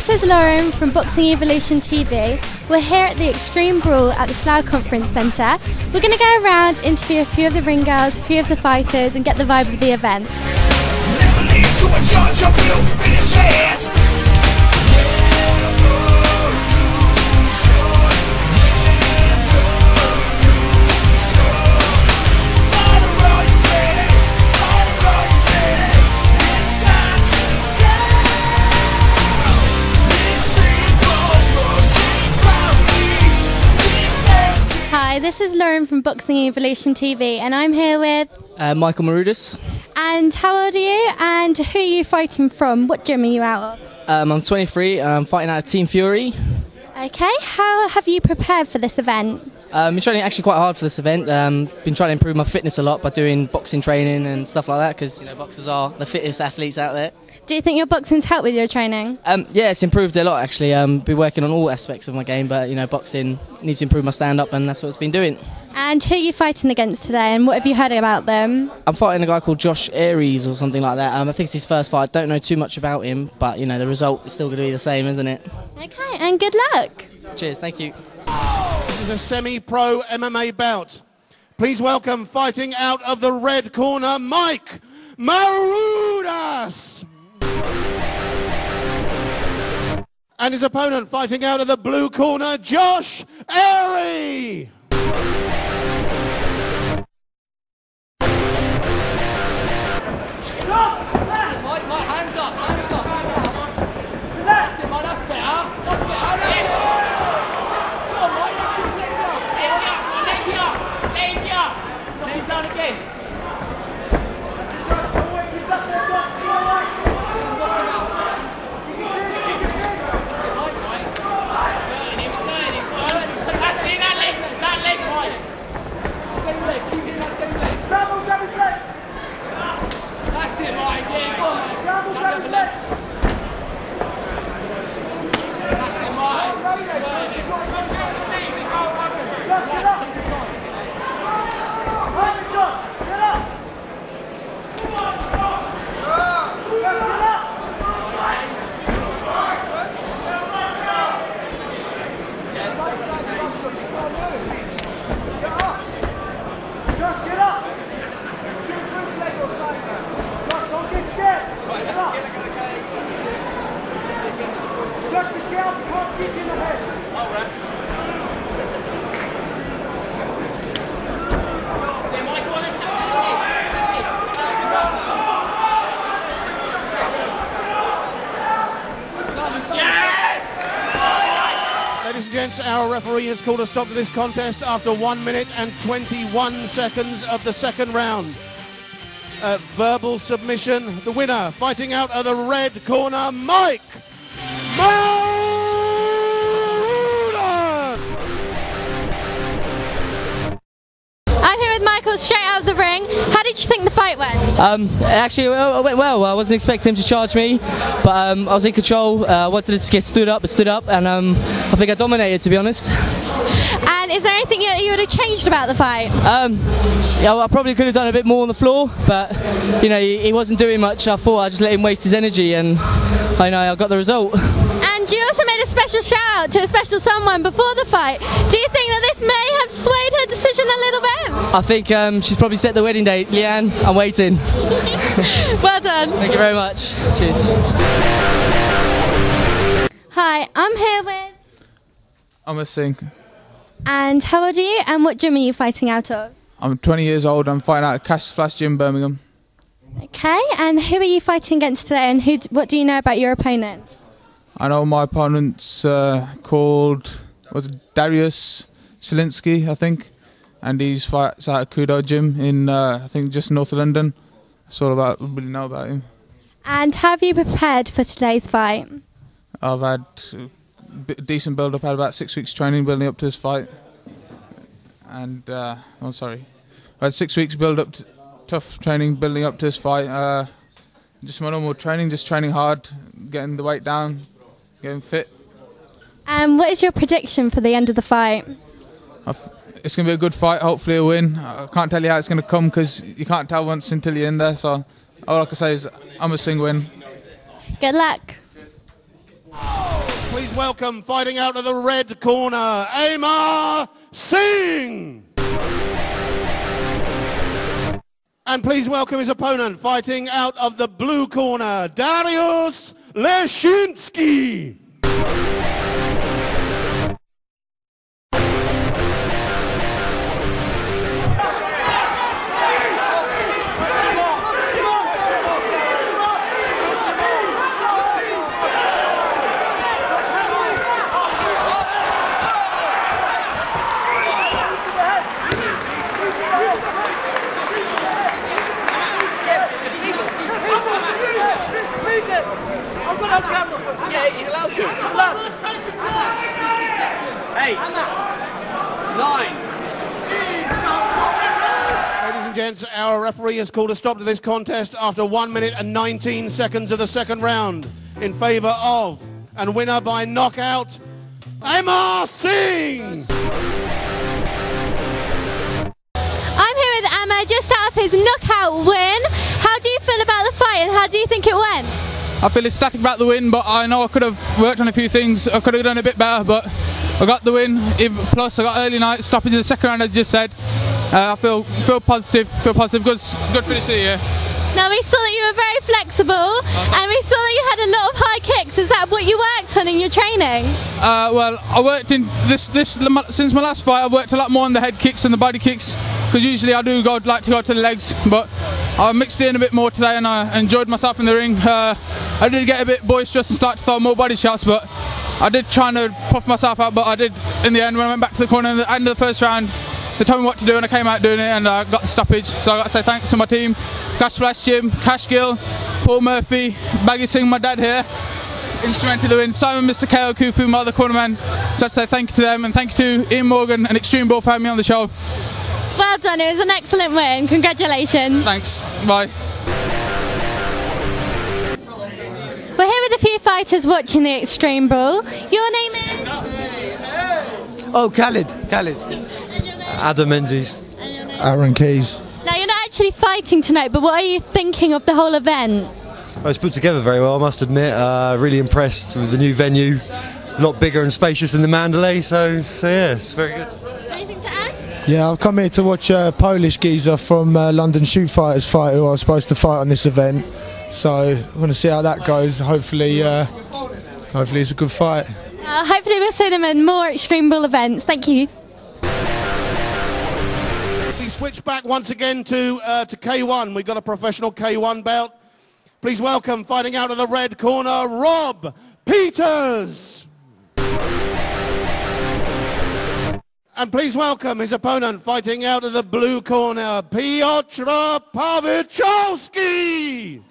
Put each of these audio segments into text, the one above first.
this is Lauren from Boxing Evolution TV. We're here at the Extreme Brawl at the Slough Conference Centre. We're going to go around, interview a few of the ring girls, a few of the fighters and get the vibe of the event. Hi, this is Lauren from Boxing Evolution TV and I'm here with... Michael Marudus. And how old are you and who are you fighting from? What gym are you out of? I'm 23, I'm fighting out of Team Fury. Okay, how have you prepared for this event? Been training actually quite hard for this event. Been trying to improve my fitness a lot by doing boxing training and stuff like that because, you know, boxers are the fittest athletes out there. Do you think your boxing's helped with your training? Yeah, it's improved a lot actually. Been working on all aspects of my game, but you know, boxing needs to improve my stand-up, and that's what it's been doing. And who are you fighting against today, and what have you heard about them? I'm fighting a guy called Josh Aries or something like that. I think it's his first fight. I don't know too much about him, but you know, the result is still going to be the same, isn't it? Okay, and good luck. Cheers, thank you. This is a semi-pro MMA bout. Please welcome, fighting out of the red corner, Mike Marudus. And his opponent fighting out of the blue corner, Josh Airy. Mike, hands up, hands up. That's it, Mike, that's better. That's better. Come on, Mike, let's shoot leg down. Leg up. Knock him down again. That's it, Mike. Yeah, go on, Mike. That's it, Mike. Ladies and gents, our referee has called a stop to this contest after 1 minute and 21 seconds of the second round. Verbal submission. The winner, fighting out of the red corner, Mike Marudus. I'm here with Michael, straight out of the ring. How did you think the fight went? Actually, it went well. I wasn't expecting him to charge me, but I was in control. I wanted it to get stood up, and I think I dominated, to be honest. And is there anything you would have changed about the fight? Yeah, I probably could have done a bit more on the floor, but you know, he wasn't doing much. I thought I'd just let him waste his energy, and I know I got the result. And you also made a special shout out to a special someone before the fight. Do you think that this may have swayed her decision a little bit? I think she's probably set the wedding date. Leanne, I'm waiting. Well done. Thank you very much. Cheers. Hi, I'm here with... I'm a Singh. And how old are you and what gym are you fighting out of? I'm 20 years old. I'm fighting out at Cash Flash Gym, Birmingham. Okay, and who are you fighting against today, and what do you know about your opponent? I know my opponent's called Darius Silinsky, I think, and he's fights out at Kudo Gym in I think just north of London. That's all I really know about him. And how have you prepared for today's fight? I've had a decent build-up. I had about 6 weeks training building up to this fight, and I had 6 weeks build-up, tough training building up to this fight. Just my normal training, just training hard, getting the weight down, getting fit. And what is your prediction for the end of the fight? It's going to be a good fight, hopefully a win. I can't tell you how it's going to come because you can't tell once until you're in there. So all I can say is I'm a Singh win. Good luck. Cheers. Please welcome, fighting out of the red corner, Singh. And please welcome his opponent, fighting out of the blue corner, Leashinski. Yeah, he's allowed to. 8, 9. Ladies and gents, our referee has called a stop to this contest after 1 minute and 19 seconds of the second round in favour of and winner by knockout, Singh. I'm here with Amma just out of his knockout win. How do you feel about the fight and how do you think it went? I feel ecstatic about the win, but I know I could have worked on a few things. I could have done a bit better, but I got the win. Plus, I got early night stoppage in the second round, as I just said. I feel positive. Good finish to the year. Now we saw that you were very flexible, and we saw that you had a lot of high kicks. Is that what you worked on in your training? Well, I worked in since my last fight. I worked a lot more on the head kicks and the body kicks, because usually I like to go to the legs, but I mixed it in a bit more today, and I enjoyed myself in the ring. I did get a bit boisterous and start to throw more body shots, but I did try to puff myself out. But I did in the end when I went back to the corner at the end of the first round. They told me what to do and I came out doing it, and I got the stoppage. So I got to say thanks to my team, Cash Flash Jim, Cash Gill, Paul Murphy, Baggy Singh, my dad here, instrumental in the win, Simon, Mr. KO Kufu, my other cornerman. So I'd say thank you to them, and thank you to Ian Morgan and Extreme Brawl for having me on the show. Well done, it was an excellent win. Congratulations. Thanks. Bye. We're here with a few fighters watching the Extreme Brawl. Your name is? Oh, Khalid. Adam Menzies. Aaron Keys. Now you're not actually fighting tonight, but what are you thinking of the whole event? Well, it's put together very well, I must admit. Really impressed with the new venue. A lot bigger and spacious than the Mandalay, so yeah, it's very good. Anything to add? Yeah, I've come here to watch a Polish geezer from London Shoot Fighters fight, who I was supposed to fight on this event. So I'm going to see how that goes. Hopefully it's a good fight. Hopefully we'll see them in more Extreme Brawl events. Thank you. We switch back once again to K1. We've got a professional K1 bout. Please welcome, fighting out of the red corner, Rob Peters. And please welcome his opponent, fighting out of the blue corner, Piotr Pawiczowski.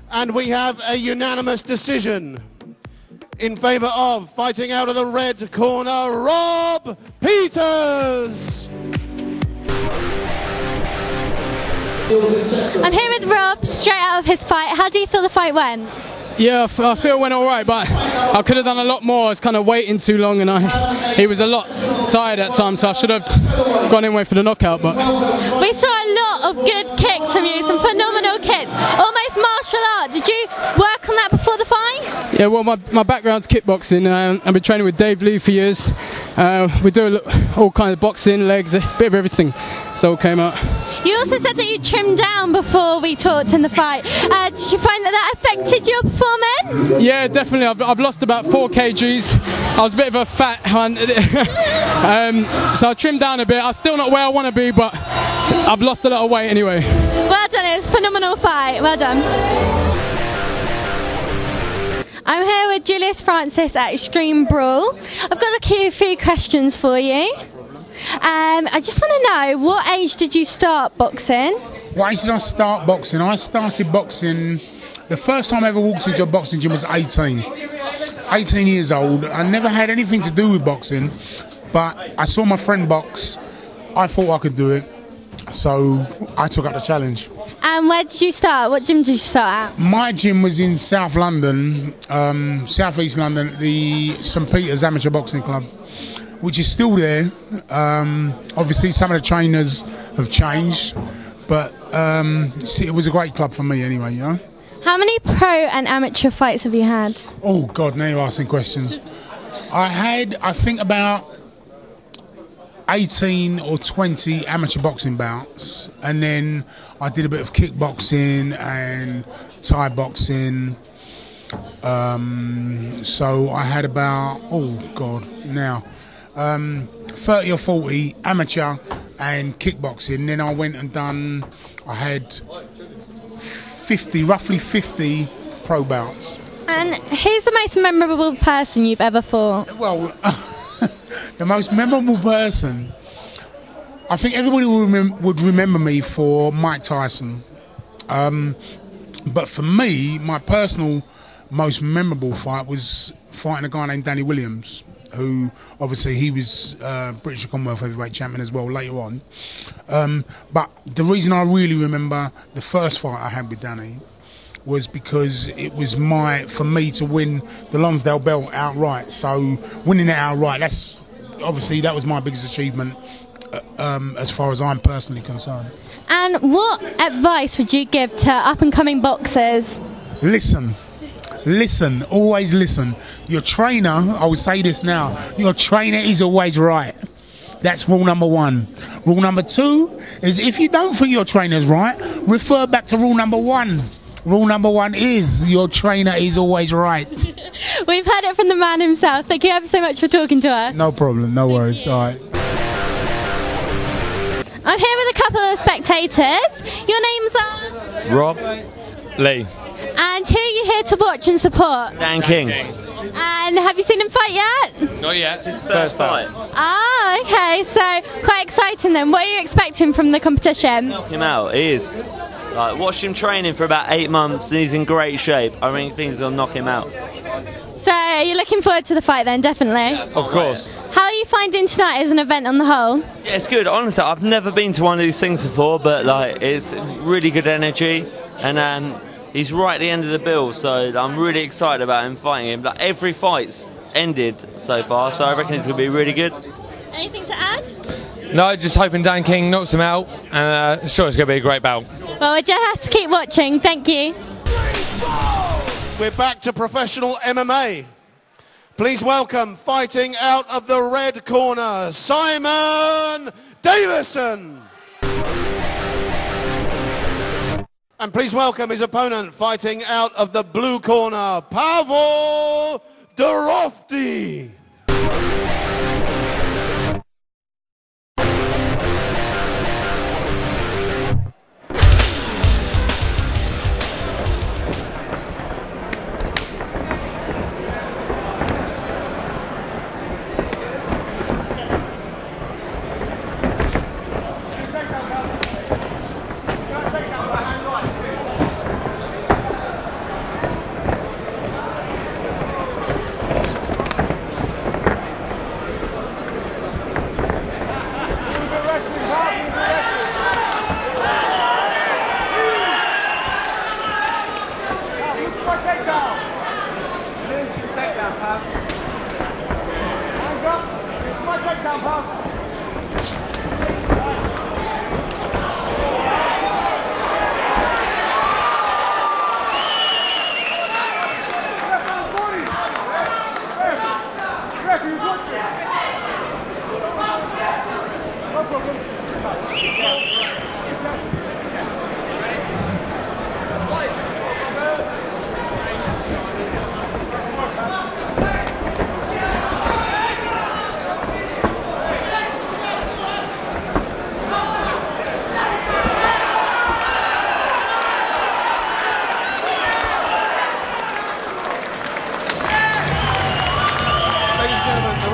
And we have a unanimous decision in favour of, fighting out of the red corner, Rob Peters. I'm here with Rob, straight out of his fight. How do you feel the fight went? Yeah, I feel it went alright, but I could have done a lot more. I was kind of waiting too long, and he was a lot tired at times, so I should have gone in way for the knockout. But we saw a lot of good kicks from you, some phenomenal kicks, almost martial art. Did you work on that before the fight? yeah, well, my background's kickboxing. I've been training with Dave Lee for years. We do all kinds of boxing, legs, a bit of everything. So it came out. You also said that you trimmed down before we talked in the fight. Did you find that affected your performance? Yeah, definitely. I've lost about 4 kgs. I was a bit of a fat one. So I trimmed down a bit. I'm still not where I want to be, but I've lost a lot of weight anyway. Well done, it was a phenomenal fight. Well done. with Julius Francis at Extreme Brawl. I've got a few questions for you. I just want to know, what age did you start boxing? What age did I start boxing? I started boxing, the first time I ever walked into a boxing gym was 18. 18 years old. I never had anything to do with boxing, but I saw my friend box. I thought I could do it, so I took up the challenge. And where did you start? What gym did you start at? My gym was in South London, South East London, the St Peter's Amateur Boxing Club, which is still there. Obviously, some of the trainers have changed, but it was a great club for me anyway, you know. How many pro and amateur fights have you had? Oh, God, now you're asking questions. I had, I think, about 18 or 20 amateur boxing bouts, and then I did a bit of kickboxing and Thai boxing. So I had about, oh God, now 30 or 40 amateur and kickboxing. Then I went and done, I had 50, roughly 50 pro bouts. And who's the most memorable person you've ever fought? Well, the most memorable person, I think everybody would remember me for Mike Tyson. But for me, my personal most memorable fight was fighting a guy named Danny Williams, who obviously he was British Commonwealth heavyweight champion as well later on. But the reason I really remember the first fight I had with Danny was because it was for me to win the Lonsdale belt outright. So winning it outright, that was my biggest achievement as far as I'm personally concerned. And what advice would you give to up-and-coming boxers? Listen, always listen. Your trainer, I will say this now, your trainer is always right. That's rule number one. Rule number two is, if you don't think your trainer's right, refer back to rule number one. Rule number one is, your trainer is always right. We've heard it from the man himself. Thank you ever so much for talking to us. No problem, no worries. All right. I'm here with a couple of spectators. Your names are? Rob, Lee, and who are you here to watch and support? Dan King. And have you seen him fight yet? Not yet, it's his first fight. Ah, okay, so quite exciting then. What are you expecting from the competition? Knock him out, he is. Watched him training for about 8 months and he's in great shape. I think things will knock him out. So you're looking forward to the fight then, definitely? Of course. How are you finding tonight as an event on the whole? Yeah, it's good. Honestly, I've never been to one of these things before, but it's really good energy, and he's right at the end of the bill, so I'm really excited about him fighting him. Every fight's ended so far, so I reckon it's going to be really good. Anything to add? No, just hoping Dan King knocks him out, and sure it's going to be a great bout. Well, we just have to keep watching. Thank you. We're back to professional MMA. Please welcome, fighting out of the red corner, Simon Davidson. And please welcome his opponent, fighting out of the blue corner, Pavel Dorofty.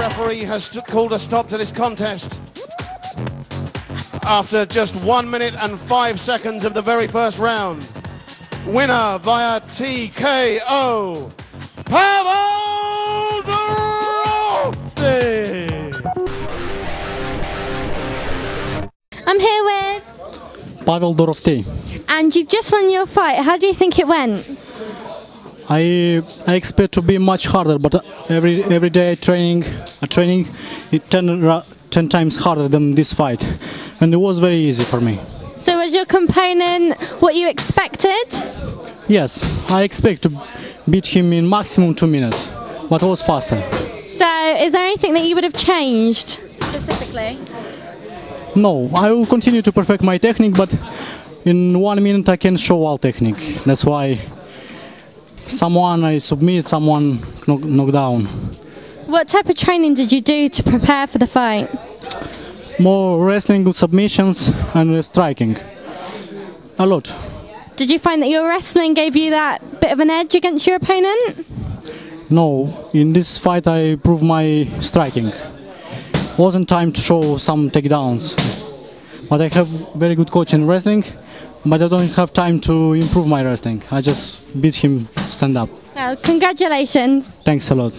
referee has called a stop to this contest after just 1 minute and 5 seconds of the very first round. Winner via TKO, Pavel Dorofty. I'm here with Pavel Dorofty. And you've just won your fight. How do you think it went? I expect to be much harder, but every day training it 10 times harder than this fight, and it was very easy for me. So was your component what you expected? Yes, I expect to beat him in maximum 2 minutes, but it was faster. So is there anything that you would have changed specifically? No, I will continue to perfect my technique, but in 1 minute I can show all technique. That's why someone I submit, someone knock down. What type of training did you do to prepare for the fight? More wrestling with submissions and striking. A lot. Did you find that your wrestling gave you that bit of an edge against your opponent? No, in this fight I proved my striking. Wasn't time to show some takedowns. But I have very good coach in wrestling, but I don't have time to improve my wrestling. I just beat him stand up. Well, congratulations. Thanks a lot.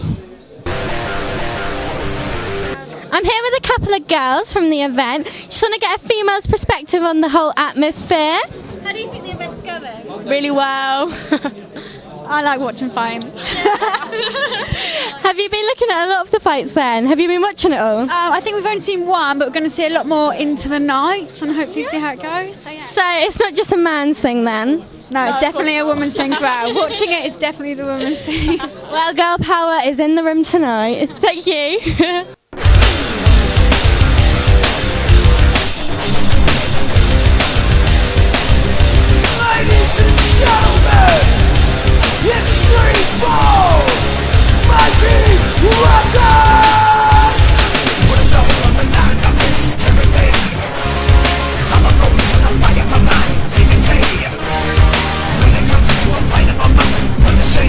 I'm here with a couple of girls from the event. Just want to get a female's perspective on the whole atmosphere. How do you think the event's going? Really well. I like watching fighting. Have you been looking at a lot of the fights then? Have you been watching it all? I think we've only seen one, but we're going to see a lot more into the night and hopefully see how it goes. So it's not just a man's thing then? No, it's definitely a woman's thing as well. Watching it is definitely the woman's thing. Well, girl power is in the room tonight. Thank you. Ladies and gentlemen, Extreme Brawl, Mikey Marudus! Put it up on the line, I miss everything. I'm a ghost and I'm fighting for my dignity. When it comes to a fight, I'm not going to say.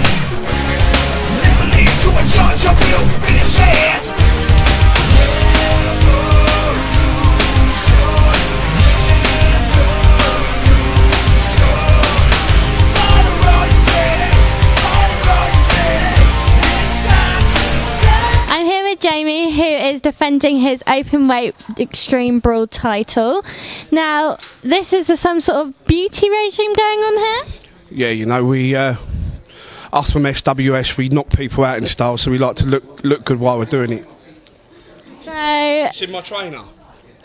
Never lead to a judge, I will finish it. Jamie, who is defending his open weight Extreme Brawl title. Now, this is some sort of beauty regime going on here? Yeah, you know, us from SWS, we knock people out in style, so we like to look good while we're doing it. So, You see my trainer?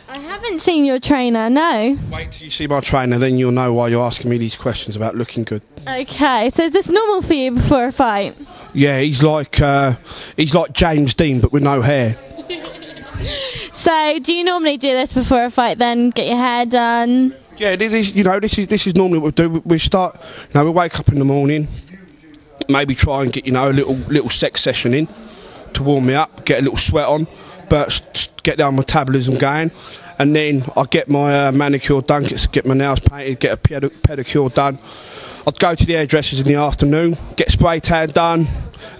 I haven't seen your trainer, no. Wait till you see my trainer, then you'll know why you're asking me these questions about looking good. Okay, so is this normal for you before a fight? Yeah, he's like James Dean, but with no hair. So, do you normally do this before a fight then? Get your hair done? Yeah, this is normally what we do. We start, we wake up in the morning, maybe try and get, a little sex session in to warm me up, get a little sweat on, but get our metabolism going. And then I get my manicure done, get my nails painted, get a pedicure done. I'd go to the hairdressers in the afternoon, get spray tan done,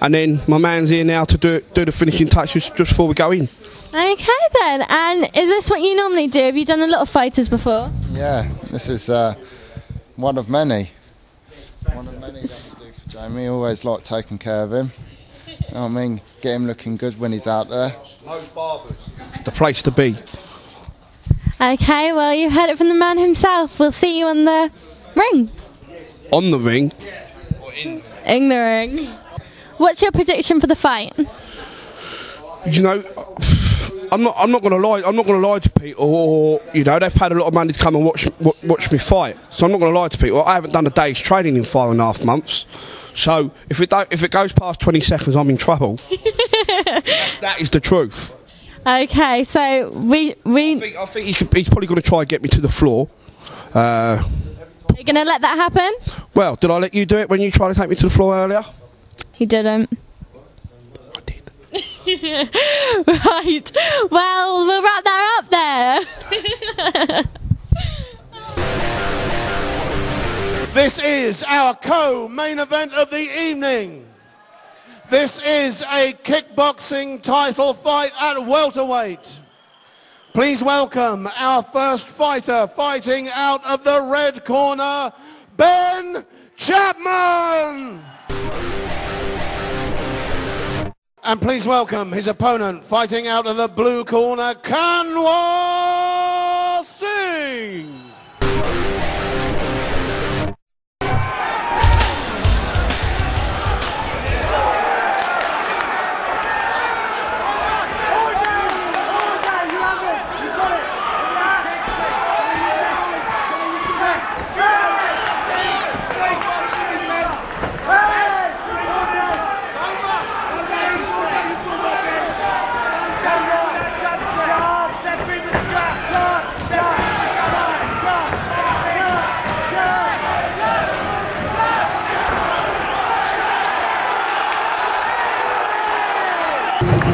and then my man's here now to do the finishing touches just before we go in. Okay then, and is this what you normally do? Have you done a lot of fighters before? Yeah, this is one of many. One of many that I do for Jamie. Always like taking care of him. You know what I mean? Get him looking good when he's out there. No barbers. The place to be. Okay, well you've heard it from the man himself. We'll see you on the ring. On the ring? Or in the ring. What's your prediction for the fight? I'm not going to lie. I'm not going to lie to people. Or they've paid a lot of money to come and watch me fight. So I'm not going to lie to people. I haven't done a day's training in 5.5 months. So if it goes past 20 seconds, I'm in trouble. That is the truth. Okay, so I think he's probably going to try and get me to the floor. Are you going to let that happen? Well, did I let you do it when you tried to take me to the floor earlier? He didn't. I did. Right. Well, we'll wrap that up there. This is our co-main event of the evening. This is a kickboxing title fight at welterweight. Please welcome our first fighter, fighting out of the red corner, Ben Chapman! And please welcome his opponent, fighting out of the blue corner, Kanwar Singh!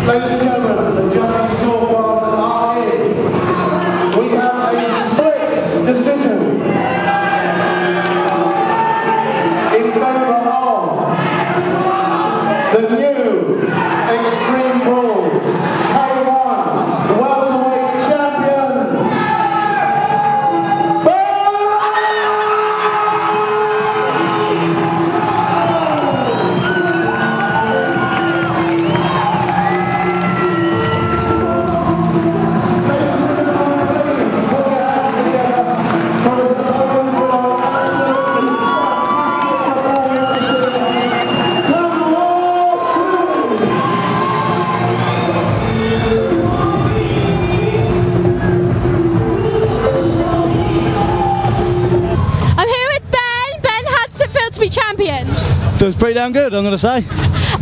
Ladies and gentlemen, the judges' scorecards are in. We have a split decision in favour of the new Extreme Brawl K1 welterweight champion, Feels pretty damn good, I'm going to say. And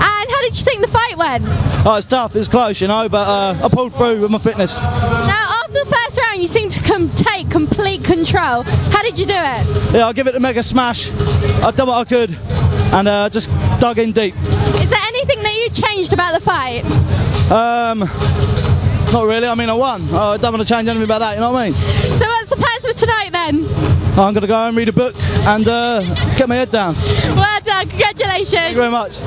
how did you think the fight went? Oh, it's tough, it's close, you know, but I pulled through with my fitness. Now, after the first round, you seemed to take complete control. How did you do it? Yeah, I'll give it a mega smash. I've done what I could and just dug in deep. Is there anything that you changed about the fight? Not really, I mean I won. I don't want to change anything about that, you know what I mean? So what's the plans for tonight then? I'm going to go and read a book and get my head down. Well done, congratulations. Thank you very much.